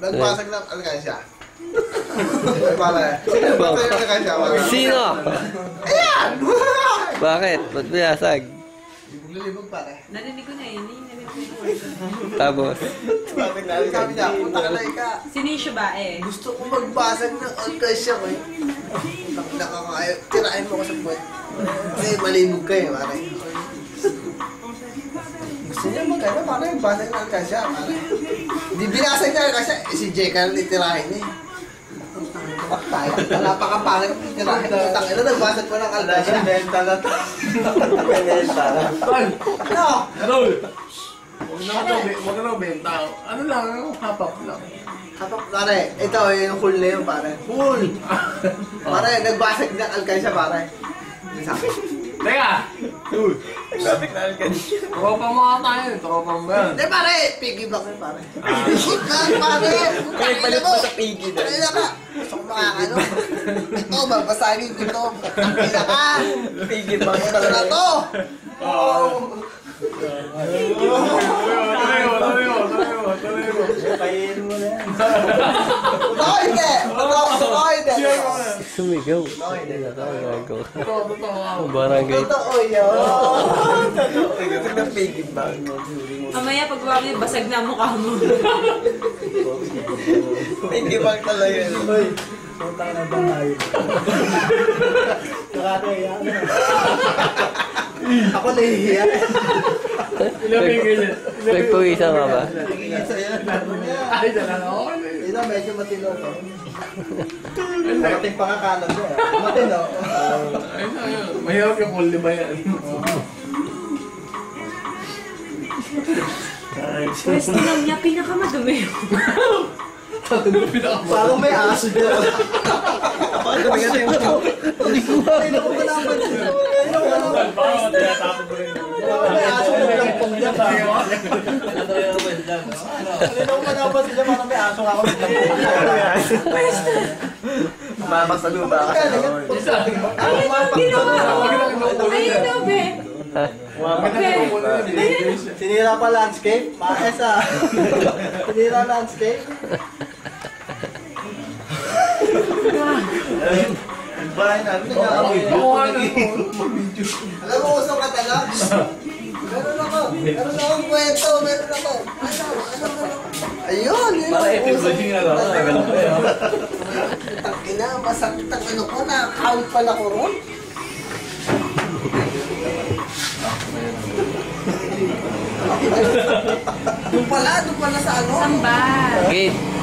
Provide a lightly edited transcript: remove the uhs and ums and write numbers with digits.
Nagbasag ng alkansya. Sino alkansya? Sino? Ayan! Bakit? Ba't binasag? Libog pare. Narinig ko na yun. Tapos? Sabi niya, punta ka na ika. Sinisyo ba eh? Gusto ko magbasag ng alkansya ko eh. Nakakayo. Tirahin mo ko sa buhay. Kasi malibog ka eh, pare. Gusto niya magkano, pare, basag ng alkansya, pare. Hindi binasag ng alkansya, si Jeka na titirahin eh. Tayo, napakapangit ng titirahin. Putang ina, nagbasag pa ng alkansya. Benta na to. Benta na. Ano? Huwag na benta. Ano lang, hapap lang. Kapag, pare, ito yung cool na yun, pare. Cool! Pare, nagbasag ng alkansya, pare. Teka! Nagbasag ng alkansya. Tropa mo nga tayo, tropa mo yan. Hindi, pare! Piggy block na, pare. Piggy block, pare! Ay, palit mo sa piggy na. Pagkakila ka! Gusto ko makakano. Ito, babasagin ko ito. Pagkakila ka! Piggy bank Ito na to! Kainin mo na yan. Totoo hindi! Totoo hindi! Sumigaw. Gago. Barangay. Totoo yun! Ito ng piggy bank. Mamaya pag wagi, basag na ang mukha mo. Piggy bank talaga yun. Putang na banay. Nakakaya. Ako nahihiya. Nagpawisan ka ba? Ay, dala na ako. Ito, medyo matino to. Marating pa nga kanan ko. Matino. Mahirap yung kulli ba yan? Pwesto lang niya, pinakamadumi. Parang may aso dyan. Parang kasi yung Hindi ko malaman sila. May aso na lampong dyan. Hindi ko malaman sila. Parang may aso ako. mamak sa lupa. Ginawa ko. Ayun daw, be. Sinira pa landscape? Maes ah. Sinira landscape? Bahay namin. Alam mo kung ka talaga? Meron ako. Meron akong kwento. Meron ako. Ayun. Para ipin-brushing na lang. Ganun pa yun. Tangina, masakit ang ano ko. Nakakawit pala ko ron. Doon pala sa ano? Samba. Gate.